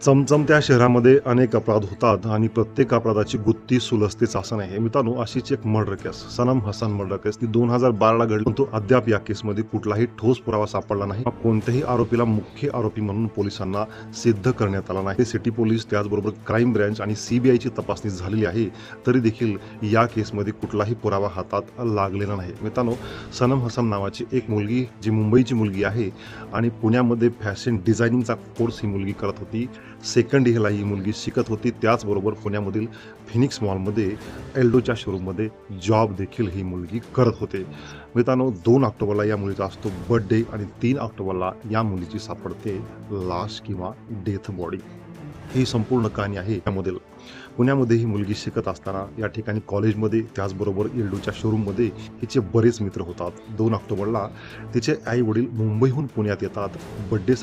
चमचमत्या शहरामध्ये अनेक अपराध होतात आणि प्रत्येक अपराधाची गुत्ती सुलसतेच असं नाही. मित्रांनो, अशीच एक मर्डर केस, सनम हसन मर्डर केस, ती 2012 घडली. परंतु अद्याप या केसमध्ये कुठलाही ठोस पुरावा सापडला नाही. कोणत्याही आरोपीला मुख्य आरोपी म्हणून पोलिसांना सिद्ध करण्यात आला नाही. सिटी पोलीस, त्याचबरोबर क्राईम ब्रँच आणि सीबीआयची तपासणी झालेली आहे, तरी देखील या केसमध्ये कुठलाही पुरावा हातात लागलेला नाही. मित्रांनो, सनम हसन नावाची एक मुलगी, जी मुंबईची मुलगी आहे आणि पुण्यामध्ये फॅशन डिझायनिंगचा कोर्स ही मुलगी करत होती. सेकंड इयरला ही मुलगी शिकत होती. त्याचबरोबर पुण्यामधील फिनिक्स मॉलमध्ये एल्डोच्या शोरूममध्ये जॉब देखील ही मुलगी करत होते. मित्रांनो, 2 ऑक्टोबरला या मुलीचा असतो बर्थडे आणि 3 ऑक्टोबरला या मुलीची सापडते लाश किंवा डेथ बॉडी. ही संपूर्ण कहाणी आहे यामधील. पुण्यामध्ये ही मुलगी शिकत असताना या ठिकाणी कॉलेजमध्ये, त्याचबरोबर एल्डोच्या शोरूममध्ये हिचे बरेच मित्र होतात. 2 ऑक्टोबरला तिचे आई वडील मुंबईहून पुण्यात येतात बर्थडे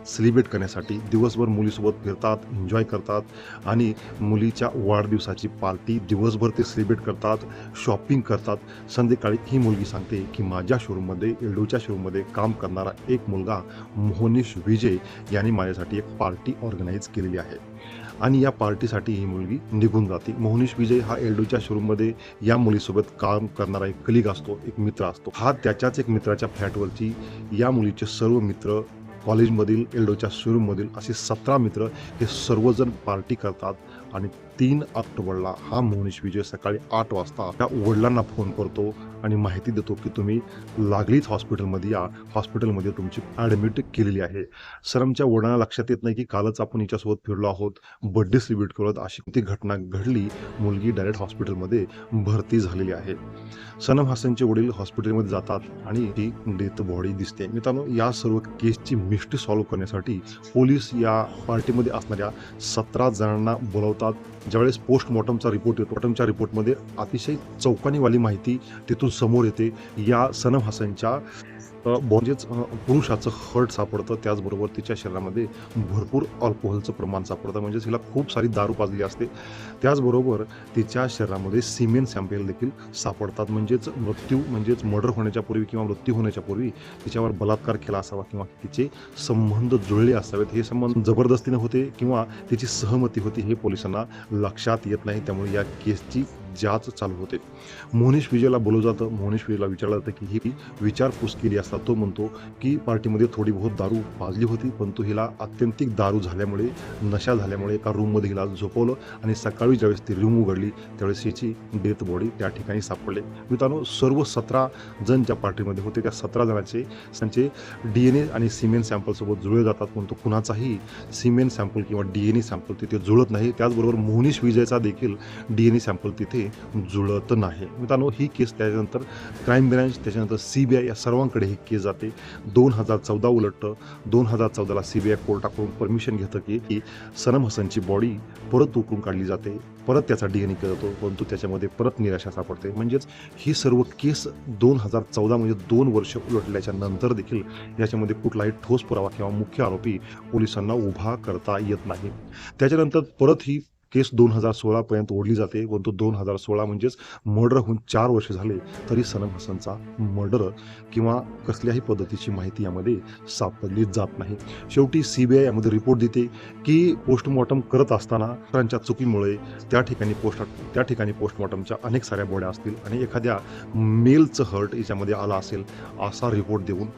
सेलिब्रेट करण्यासाठी. दिवसभर मुलीसोबत फिरतात, एन्जॉय करतात आणि मुलीच्या वाढदिवसाची पार्टी दिवसभर ते सेलिब्रेट करतात, शॉपिंग करतात. संध्याकाळी ही मुलगी सांगते की माझ्या शोरूममध्ये, एल्डोच्या शोरूममध्ये काम करणारा एक मुलगा मोहनीश विजय यांनी माझ्यासाठी एक पार्टी ऑर्गनाईज केलेली आहे आणि या पार्टीसाठी ही मुलगी निघून जाते. मोहनीश विजय हा एल्डोच्या शोरूममध्ये या मुलीसोबत काम करणारा एक कलिग असतो, एक मित्र असतो. हा त्याच्याच एक मित्राच्या फ्लॅटवरची या मुलीचे सर्व मित्र, कॉलेजमधील, एल्डोच्या शोरूममधील असे 17 मित्र हे सर्वजण पार्टी करतात आणि 3 ऑक्टोबरला हा मोहनीश विजय सकाळी 8 वाजता त्या वडिलांना फोन करतो आणि माहिती देतो की तुम्ही लागलीच हॉस्पिटलमध्ये या, हॉस्पिटलमध्ये तुमची ॲडमिट केलेली आहे. सरमच्या वडिलांना लक्षात येत नाही की कालच आपण हिच्यासोबत फिरलो आहोत, बर्थडे सेलिब्रेट करत, अशी ती घटना घडली. मुलगी डायरेक्ट हॉस्पिटलमध्ये भरती झालेली आहे. सनम हसनचे वडील हॉस्पिटलमध्ये जातात आणि ती डेथ बॉडी दिसते. मित्रांनो, या सर्व केसची मिस्ट्री सॉल्व्ह करण्यासाठी पोलीस या पार्टीमध्ये असणाऱ्या 17 जणांना बोलवतात. ज्यावेळेस पोस्टमॉर्टमचा रिपोर्ट येतो, पोस्टमॉर्टमच्या रिपोर्टमध्ये अतिशय चौकानीवाली माहिती तिथून समोर येते. या सनम हसनच्या म्हणजेच पुरुषाचं हर्ट सापडतं. त्याचबरोबर तिच्या शरीरामध्ये भरपूर अल्कोहोलचं प्रमाण सापडतं, म्हणजेच हिला खूप सारी दारू पाजली असते. त्याचबरोबर तिच्या शरीरामध्ये सिमेन सॅम्पल देखील सापडतात, म्हणजेच मर्डर होण्याच्या पूर्वी किंवा मृत्यू होण्याच्या पूर्वी तिच्यावर बलात्कार केला असावा किंवा तिचे संबंध जुळले असावेत. हे संबंध जबरदस्तीने होते किंवा तिची सहमती होती हे पोलिसांना लक्षात येत नाही. त्यामुळे या केसची जाच चालू होते. मोहनीश विजयला बोलवलं जातं. मोहनीश विजयला विचारलं जातं की ही विचारपूस केली असता तो म्हणतो की पार्टीमध्ये थोडी बहुत दारू पाजली होती, परंतु हिला अत्यंतिक दारू झाल्यामुळे, नशा झाल्यामुळे एका रूममध्ये हिला झोपवलं आणि सकाळी ज्यावेळेस ती रूम उघडली त्यावेळेस हिची डेथ बॉडी त्या ठिकाणी सापडली. मित्रांनो, सर्व 17 जण ज्या पार्टीमध्ये होते त्या 17 जणांचे त्यांचे DNA आणि सिमेन सॅम्पलसोबत जुळले जातात, परंतु कुणाचाही सिमेन सॅम्पल किंवा DNA सॅम्पल तिथे जुळत नाही. त्याचबरोबर मोहनीश विजयचा देखील DNA सॅम्पल तिथे जुळत नाही. मित्रांनो, ही केस त्याच्यानंतर क्राईम ब्रँच, त्याच्यानंतर सीबीआय या सर्वांकडे ही केस जाते. 2014 उलटतं. 2014ला सीबीआय कोर्टाकडून परमिशन घेतं की सनम हसनची बॉडी परत उकरून काढली जाते, परत त्याचा DNA केला जातो, परंतु त्याच्यामध्ये परत निराशा सापडते. म्हणजेच ही सर्व केस 2014 म्हणजे 2 वर्ष उलटल्याच्या नंतर देखील याच्यामध्ये कुठलाही ठोस पुरावा किंवा मुख्य आरोपी पोलिसांना उभा करता येत नाही. त्याच्यानंतर परत ही केस 2016 पर्यंत ओढली जाते, परंतु 2016 म्हणजेच मर्डर होऊन 4 वर्ष झाले तरी सनम हसनचा मर्डर किंवा कसल्याही पद्धतीची माहिती यामध्ये सापडली जात नाही. शेवटी सीबीआय यामध्ये रिपोर्ट देते की पोस्टमॉर्टम करत असताना डॉक्टरांच्या चुकीमुळे त्या ठिकाणी पोस्टमॉर्टमच्या अनेक साऱ्या बॉड्या असतील आणि एखाद्या मेलचं हर्ट याच्यामध्ये आला असेल असा रिपोर्ट देऊन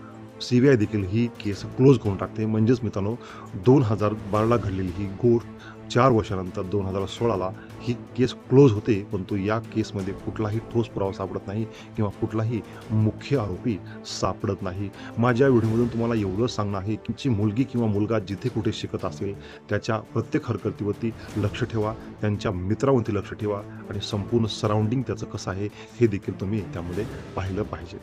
सीबीआय देखील ही केस क्लोज करून टाकते. म्हणजेच मित्रांनो, 2012ला घडलेली ही गोष्ट 4 वर्षानंतर 2016ला ही केस क्लोज होते, परंतु या केसमध्ये कुठलाही ठोस पुरावा सापडत नाही किंवा कुठलाही मुख्य आरोपी सापडत नाही. माझ्या व्हिडिओमधून तुम्हाला एवढं सांगणं आहे की तुमची मुलगी किंवा मुलगा जिथे कुठे शिकत असेल त्याच्या प्रत्येक हरकतीवरती लक्ष ठेवा, त्यांच्या मित्रावरती लक्ष ठेवा आणि संपूर्ण सराउंडिंग त्याचं कसं आहे हे देखील तुम्ही त्यामध्ये पाहिलं पाहिजे.